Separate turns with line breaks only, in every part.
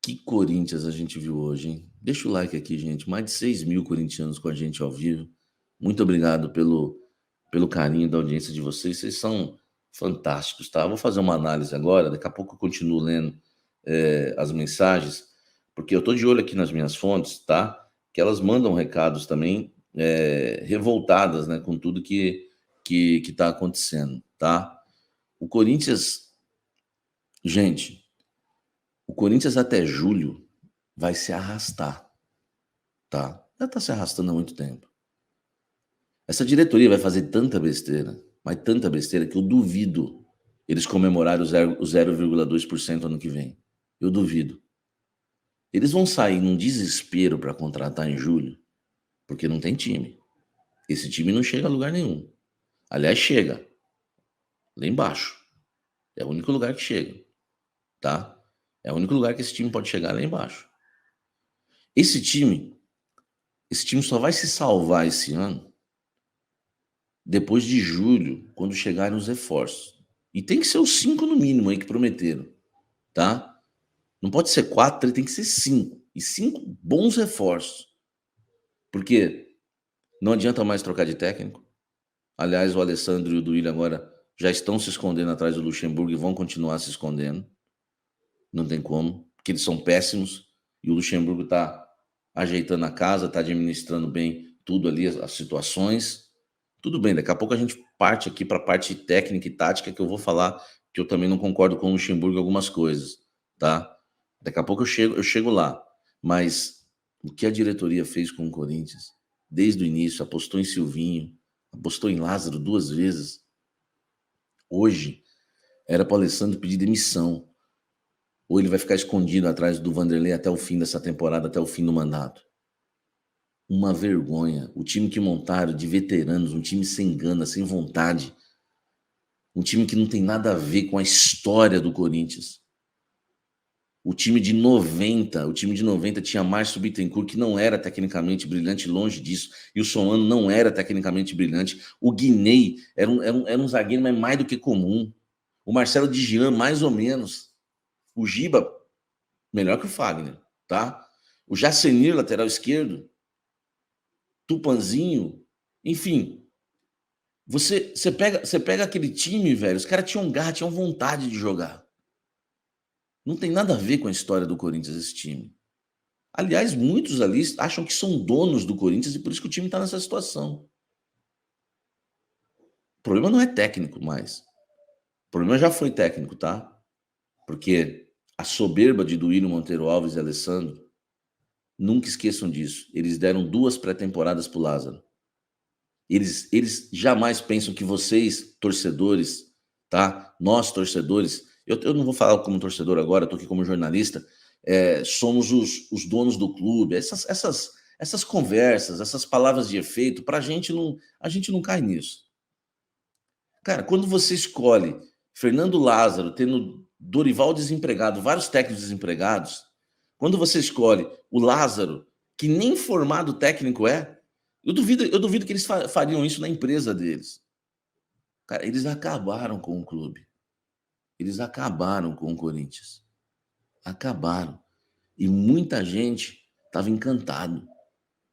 Que Corinthians a gente viu hoje, hein? Deixa o like aqui, gente. Mais de 6.000 corintianos com a gente ao vivo. Muito obrigado pelo carinho da audiência de vocês. Vocês são fantásticos, tá? Vou fazer uma análise agora. Daqui a pouco eu continuo lendo as mensagens, porque eu tô de olho aqui nas minhas fontes, tá? Que elas mandam recados também revoltadas, né, com tudo que tá acontecendo, tá? O Corinthians, gente, o Corinthians até julho vai se arrastar, tá? Já tá se arrastando há muito tempo. Essa diretoria vai fazer tanta besteira, mas tanta besteira, que eu duvido eles comemorarem o 0,2% ano que vem. Eu duvido. Eles vão sair num desespero para contratar em julho, porque não tem time. Esse time não chega a lugar nenhum. Aliás, chega lá embaixo. É o único lugar que chega, tá? É o único lugar que esse time pode chegar lá embaixo. Esse time só vai se salvar esse ano depois de julho, quando chegarem os reforços. E tem que ser os 5 no mínimo aí que prometeram, tá? Não pode ser 4, tem que ser 5. E 5 bons reforços. Porque não adianta mais trocar de técnico. Aliás, o Alessandro e o Duílio agora já estão se escondendo atrás do Luxemburgo e vão continuar se escondendo. Não tem como, porque eles são péssimos. E o Luxemburgo está ajeitando a casa, está administrando bem tudo ali, as situações. Tudo bem, daqui a pouco a gente parte aqui para a parte técnica e tática, que eu vou falar que eu também não concordo com o Luxemburgo em algumas coisas, tá? Daqui a pouco eu chego lá. Mas o que a diretoria fez com o Corinthians, desde o início, apostou em Silvinho, apostou em Lázaro 2 vezes. Hoje, era para o Alessandro pedir demissão. Ou ele vai ficar escondido atrás do Vanderlei até o fim dessa temporada, até o fim do mandato. Uma vergonha. O time que montaram de veteranos, um time sem gana, sem vontade. Um time que não tem nada a ver com a história do Corinthians. O time de 90 tinha Márcio Bittencourt, que não era tecnicamente brilhante, longe disso. E o Solano não era tecnicamente brilhante. O Guinei era um zagueiro, mas mais do que comum. O Marcelo Digian, mais ou menos. O Giba, melhor que o Fagner, tá? O Jacenir, lateral esquerdo. Tupanzinho. Enfim, você pega aquele time, velho, os caras tinham garra, tinham vontade de jogar. Não tem nada a ver com a história do Corinthians esse time. Aliás, muitos ali acham que são donos do Corinthians e por isso que o time está nessa situação. O problema não é técnico mais. O problema já foi técnico, tá? Porque a soberba de Duílio Monteiro Alves e Alessandro, nunca esqueçam disso. Eles deram 2 pré-temporadas pro Lázaro. Eles jamais pensam que vocês, torcedores, tá? Nós, torcedores, eu não vou falar como torcedor agora, estou aqui como jornalista, somos os donos do clube. Essas conversas, essas palavras de efeito, a gente não cai nisso. Cara, quando você escolhe Fernando Lázaro, tendo Dorival desempregado, vários técnicos desempregados, quando você escolhe o Lázaro, que nem formado técnico eu duvido que eles fariam isso na empresa deles. Cara, eles acabaram com o clube. Eles acabaram com o Corinthians. Acabaram. E muita gente estava encantado.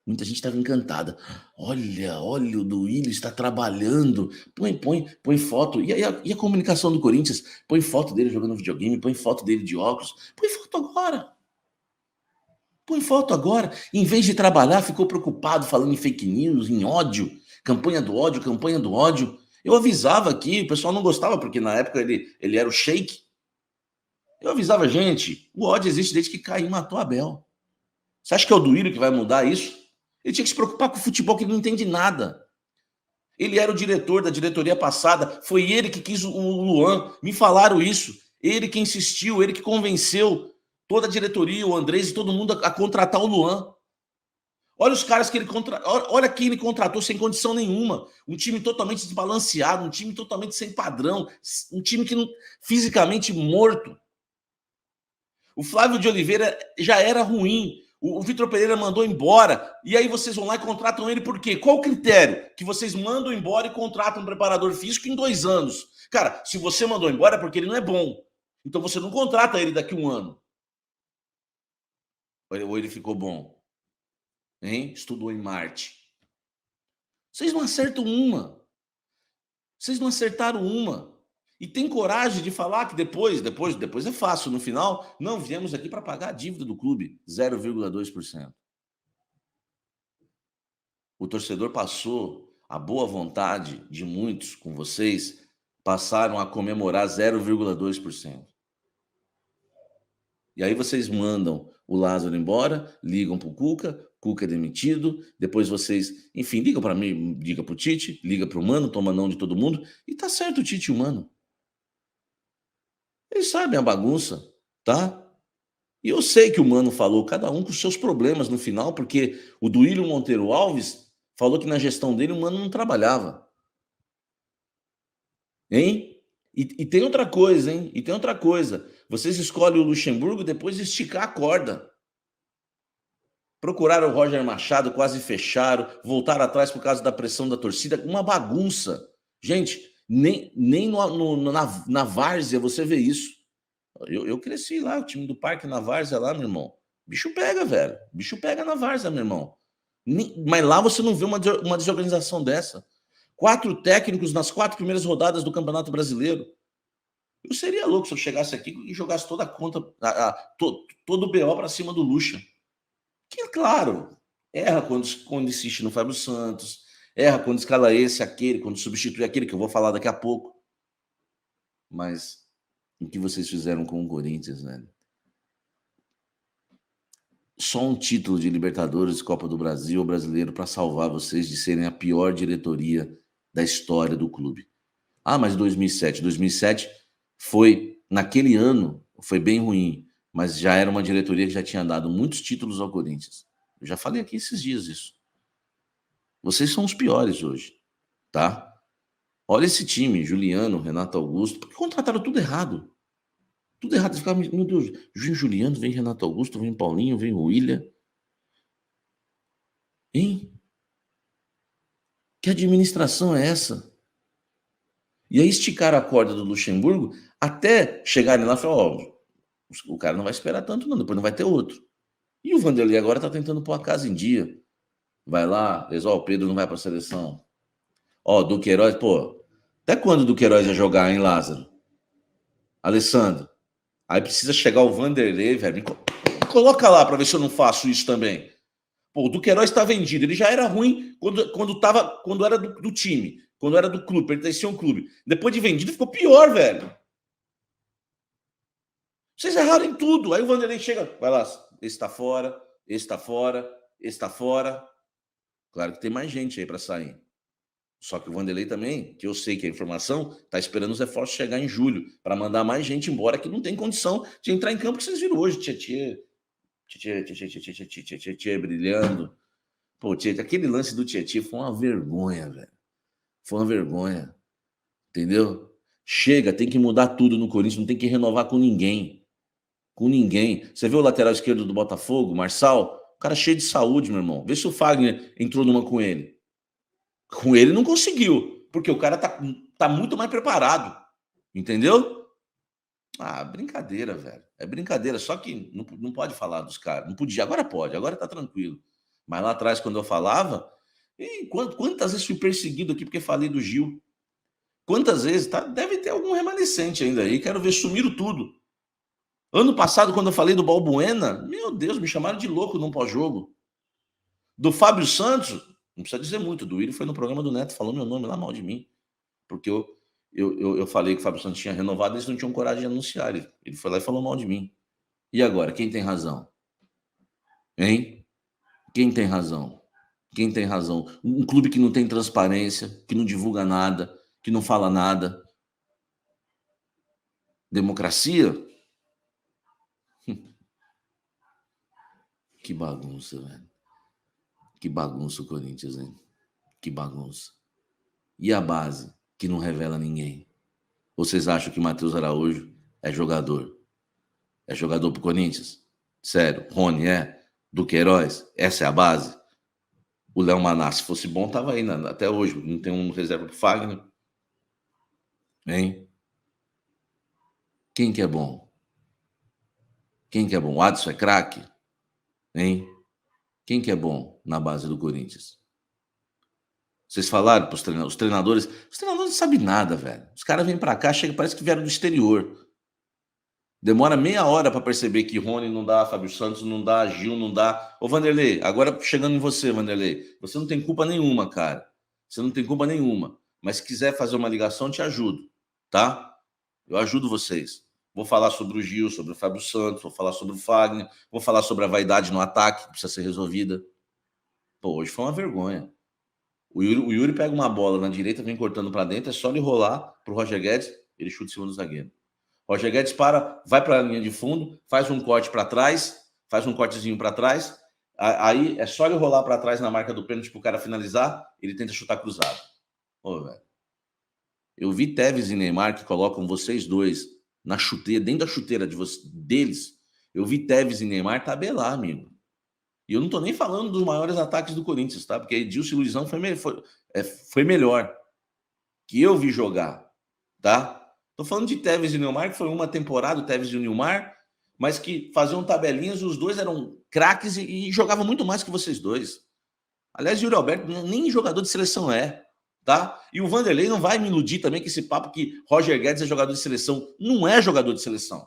Muita gente estava encantada. Olha, o Duílio está trabalhando. Põe foto. E a comunicação do Corinthians? Põe foto dele jogando videogame, põe foto dele de óculos. Põe foto agora. Põe foto agora. Em vez de trabalhar, ficou preocupado falando em fake news, em ódio. Campanha do ódio, campanha do ódio. Eu avisava aqui, o pessoal não gostava, porque na época ele era o Sheik. Eu avisava, gente, o ódio existe desde que Caim matou Abel. Você acha que é o Duílio que vai mudar isso? Ele tinha que se preocupar com o futebol, que ele não entende nada. Ele era o diretor da diretoria passada, foi ele que quis o Luan, me falaram isso. Ele que insistiu, ele que convenceu toda a diretoria, o Andrés e todo mundo a contratar o Luan. Olha os caras que ele contratou, olha quem ele contratou sem condição nenhuma. Um time totalmente desbalanceado, um time totalmente sem padrão, um time que não, fisicamente morto. O Flávio de Oliveira já era ruim. O Vitor Pereira mandou embora. E aí vocês vão lá e contratam ele por quê? Qual o critério que vocês mandam embora e contratam um preparador físico em 2 anos? Cara, se você mandou embora é porque ele não é bom. Então você não contrata ele daqui a 1 ano. Ou ele ficou bom? Hein? Estudou em Marte. Vocês não acertam uma. Vocês não acertaram uma. E tem coragem de falar que depois é fácil. No final, não, viemos aqui para pagar a dívida do clube, 0,2%. O torcedor passou, a boa vontade de muitos com vocês, passaram a comemorar 0,2%. E aí vocês mandam o Lázaro embora, ligam para o Cuca é demitido, depois vocês, enfim, ligam para mim, liga para o Tite, liga para o Mano, toma não de todo mundo, e tá certo o Tite e o Mano. Eles sabem a bagunça, tá? E eu sei que o Mano falou, cada um com seus problemas no final, porque o Duílio Monteiro Alves falou que na gestão dele o Mano não trabalhava. Hein? E tem outra coisa, hein? E tem outra coisa. Vocês escolhem o Luxemburgo depois de esticar a corda. Procuraram o Roger Machado, quase fecharam, voltaram atrás por causa da pressão da torcida. Uma bagunça. Gente, nem na várzea você vê isso. Eu cresci lá, o time do Parque na várzea lá, meu irmão. Bicho pega, velho. Bicho pega na várzea, meu irmão. Mas lá você não vê uma desorganização dessa. 4 técnicos nas 4 primeiras rodadas do Campeonato Brasileiro. Eu seria louco se eu chegasse aqui e jogasse toda a conta, todo o BO para cima do Lucha. Que, claro, erra quando insiste no Fábio Santos, erra quando escala esse, aquele, quando substitui aquele, que eu vou falar daqui a pouco. Mas o que vocês fizeram com o Corinthians, velho? Só um título de Libertadores, Copa do Brasil ou brasileiro para salvar vocês de serem a pior diretoria da história do clube. Ah, mas 2007 foi, naquele ano, foi bem ruim, mas já era uma diretoria que já tinha dado muitos títulos ao Corinthians. Eu já falei aqui esses dias isso. Vocês são os piores hoje, tá? Olha esse time, Juliano, Renato Augusto, porque contrataram tudo errado. Tudo errado. Você ficava, meu Deus, vem Juliano, vem Renato Augusto, vem Paulinho, vem William. Hein? Que administração é essa? E aí esticaram a corda do Luxemburgo até chegarem lá e falar, ó, o cara não vai esperar tanto não, depois não vai ter outro. E o Vanderlei agora tá tentando pôr a casa em dia. Vai lá, ó, o Pedro não vai para a seleção. Ó, Duqueiroz, pô, até quando o Duqueiroz ia jogar, hein, Lázaro? Alessandro, aí precisa chegar o Vanderlei, velho, me coloca lá para ver se eu não faço isso também. Pô, o Duqueiroz está vendido, ele já era ruim quando era do time, quando era do clube, pertencia a um clube. Depois de vendido ficou pior, velho. Vocês erraram em tudo. Aí o Vanderlei chega, vai lá, esse tá fora, esse tá fora, esse tá fora. Claro que tem mais gente aí para sair. Só que o Vanderlei também, que eu sei que a informação, tá esperando os reforços chegar em julho para mandar mais gente embora que não tem condição de entrar em campo que vocês viram hoje. Tietê brilhando. Pô, Tietê, aquele lance do Tietê foi uma vergonha, velho. Foi uma vergonha. Entendeu? Chega, tem que mudar tudo no Corinthians, não tem que renovar com ninguém. Com ninguém. Você viu o lateral esquerdo do Botafogo, Marçal? O cara cheio de saúde, meu irmão. Vê se o Fagner entrou numa com ele. Com ele não conseguiu, porque o cara tá muito mais preparado. Entendeu? Ah, brincadeira, velho. É brincadeira. Só que não pode falar dos caras. Não podia. Agora pode, agora tá tranquilo. Mas lá atrás, quando eu falava, quantas vezes fui perseguido aqui porque falei do Gil? Quantas vezes? Tá, deve ter algum remanescente ainda aí. Quero ver, sumiram tudo. Ano passado, quando eu falei do Balbuena, meu Deus, me chamaram de louco num pós-jogo. Do Fábio Santos, não precisa dizer muito. Do Willi foi no programa do Neto, falou meu nome lá mal de mim. Porque eu falei que o Fábio Santos tinha renovado, eles não tinham coragem de anunciar. Ele foi lá e falou mal de mim. E agora, quem tem razão? Hein? Quem tem razão? Quem tem razão? Um clube que não tem transparência, que não divulga nada, que não fala nada. Democracia? Que bagunça, velho. Que bagunça o Corinthians, hein? Que bagunça. E a base, que não revela ninguém? Vocês acham que Matheus Araújo é jogador? É jogador pro Corinthians? Sério, Rony é? Duqueiroz? Essa é a base? O Léo Maná, se fosse bom, tava aí até hoje. Não tem um reserva pro Fagner? Hein? Quem que é bom? Quem que é bom? O Adson é craque? Hein? Quem que é bom na base do Corinthians? Vocês falaram para os treinadores? Os treinadores não sabem nada, velho. Os caras vêm para cá, chega, parece que vieram do exterior. Demora meia hora para perceber que Rony não dá, Fábio Santos não dá, Gil não dá. Ô, Vanderlei, agora chegando em você, Vanderlei. Você não tem culpa nenhuma, cara. Você não tem culpa nenhuma. Mas se quiser fazer uma ligação, te ajudo, tá? Eu ajudo vocês. Vou falar sobre o Gil, sobre o Fábio Santos, vou falar sobre o Fagner, vou falar sobre a vaidade no ataque, que precisa ser resolvida. Pô, hoje foi uma vergonha. O Yuri pega uma bola na direita, vem cortando para dentro, é só ele rolar pro Roger Guedes, ele chuta em cima do zagueiro. Roger Guedes para, vai para a linha de fundo, faz um corte para trás, faz um cortezinho para trás, aí é só ele rolar para trás na marca do pênalti para o cara finalizar, ele tenta chutar cruzado. Pô, velho. Eu vi Tevez e Neymar que colocam vocês dois na chuteira, dentro da chuteira deles. Eu vi Tevez e Neymar tabelar, amigo. E eu não tô nem falando dos maiores ataques do Corinthians, tá? Porque Edilson e Luizão foi melhor que eu vi jogar, tá? Tô falando de Tevez e Neymar, que foi uma temporada, o Tevez e o Neymar, mas que faziam tabelinhas, os dois eram craques e jogavam muito mais que vocês dois. Aliás, Yuri Alberto nem jogador de seleção é, tá? E o Vanderlei não vai me iludir também com esse papo que Roger Guedes é jogador de seleção. Não é jogador de seleção.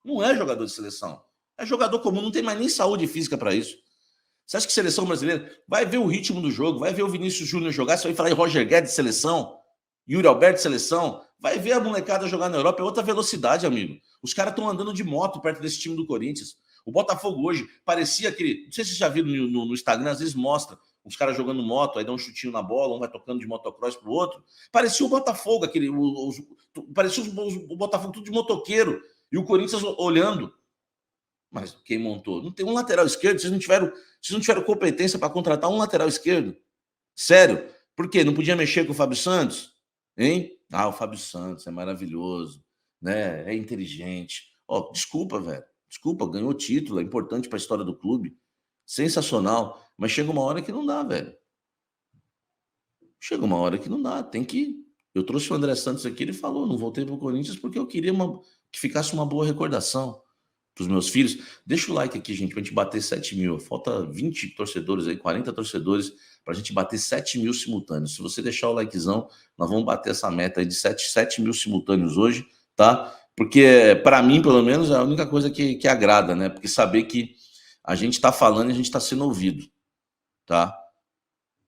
Não é jogador de seleção. É jogador comum, não tem mais nem saúde física para isso. Você acha que seleção brasileira vai ver o ritmo do jogo, vai ver o Vinícius Júnior jogar, você vai falar em Roger Guedes de seleção, Yuri Alberto de seleção, vai ver a molecada jogar na Europa, é outra velocidade, amigo. Os caras estão andando de moto perto desse time do Corinthians. O Botafogo hoje parecia aquele. Não sei se vocês já viram no Instagram, às vezes mostra os caras jogando moto, aí dá um chutinho na bola, um vai tocando de motocross pro outro. Parecia o Botafogo, parecia o Botafogo tudo de motoqueiro. E o Corinthians olhando. Mas quem montou? Não tem um lateral esquerdo, vocês não tiveram competência para contratar um lateral esquerdo. Sério? Por quê? Não podia mexer com o Fábio Santos? Hein? Ah, o Fábio Santos é maravilhoso, né? É inteligente. Ó, desculpa, velho. Desculpa, ganhou título, é importante para a história do clube. Sensacional. Mas chega uma hora que não dá, velho. Chega uma hora que não dá. Tem que. Eu trouxe o André Santos aqui, ele falou: não voltei para o Corinthians porque eu queria que ficasse uma boa recordação para os meus filhos. Deixa o like aqui, gente, para a gente bater 7 mil. Falta 20 torcedores aí, 40 torcedores, para a gente bater 7 mil simultâneos. Se você deixar o likezão, nós vamos bater essa meta aí de 7 mil simultâneos hoje, tá? Porque, para mim, pelo menos, é a única coisa que agrada, né? Porque saber que a gente está falando e a gente está sendo ouvido, tá?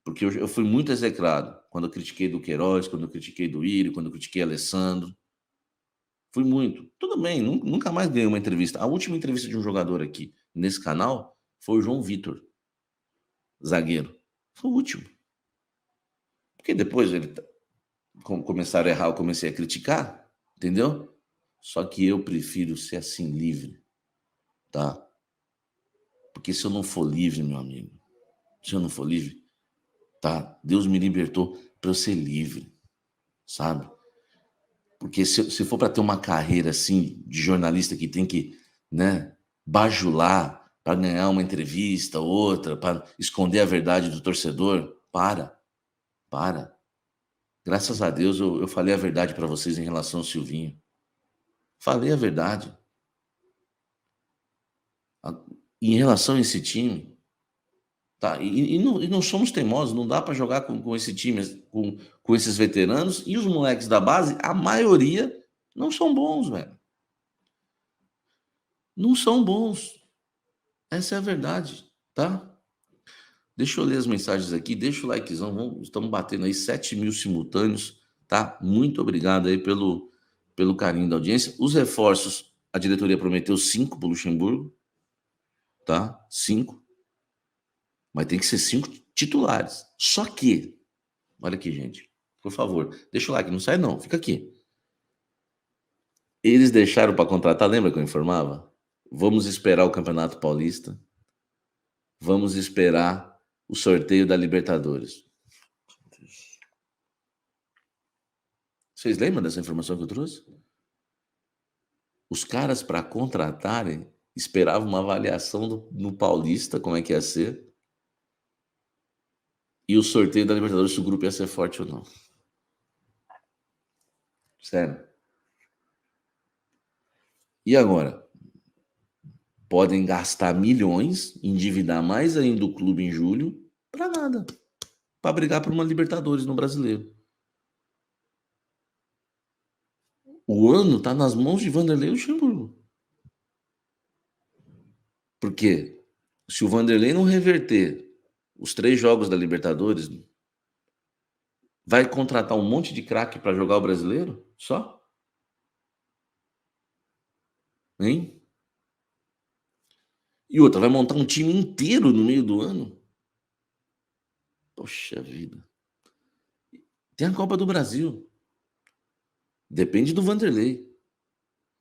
Porque eu fui muito execrado quando eu critiquei do Queiroz, quando eu critiquei do Írio, quando eu critiquei Alessandro. Fui muito. Tudo bem, nunca mais ganhei uma entrevista. A última entrevista de um jogador aqui nesse canal foi o João Vitor, zagueiro. Foi o último. Porque depois começaram a errar, eu comecei a criticar, entendeu? Só que eu prefiro ser assim, livre, tá? Porque se eu não for livre, meu amigo, se eu não for livre, tá? Deus me libertou para eu ser livre, sabe? Porque se for para ter uma carreira assim de jornalista que tem que, né, bajular para ganhar uma entrevista, outra, para esconder a verdade do torcedor, para. Graças a Deus eu falei a verdade para vocês em relação ao Silvinho. Falei a verdade. Em relação a esse time, tá? E não somos teimosos, não dá para jogar com esse time, com esses veteranos. E os moleques da base, a maioria não são bons, velho. Não são bons. Essa é a verdade, tá? Deixa eu ler as mensagens aqui, deixa o likezão, estamos batendo aí 7 mil simultâneos, tá? Muito obrigado aí pelo carinho da audiência. Os reforços, a diretoria prometeu 5 para o Luxemburgo, tá? 5. Mas tem que ser 5 titulares. Só que, olha aqui, gente, por favor, deixa o like, não sai não, fica aqui. Eles deixaram para contratar, lembra que eu informava? Vamos esperar o Campeonato Paulista, vamos esperar o sorteio da Libertadores. Vocês lembram dessa informação que eu trouxe? Os caras, para contratarem, esperavam uma avaliação no Paulista, como é que ia ser, e o sorteio da Libertadores, se o grupo ia ser forte ou não. Sério. E agora? podem gastar milhões, endividar mais ainda o clube em julho, para nada, para brigar por uma Libertadores no Brasileiro. O ano está nas mãos de Vanderlei Luxemburgo. Porque se o Vanderlei não reverter os 3 jogos da Libertadores, vai contratar um monte de craque para jogar o Brasileiro? Só? Hein? E outra, vai montar um time inteiro no meio do ano? Poxa vida. Tem a Copa do Brasil. Depende do Vanderlei.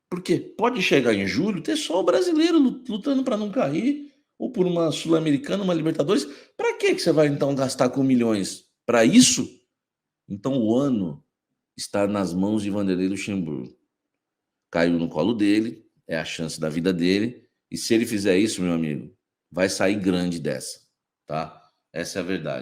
Porque pode chegar em julho, ter só o brasileiro lutando para não cair, ou por uma Sul-Americana, uma Libertadores. Para que você vai então gastar com milhões? Para isso? Então o ano está nas mãos de Vanderlei Luxemburgo. Caiu no colo dele, é a chance da vida dele. E se ele fizer isso, meu amigo, vai sair grande dessa, tá? Essa é a verdade.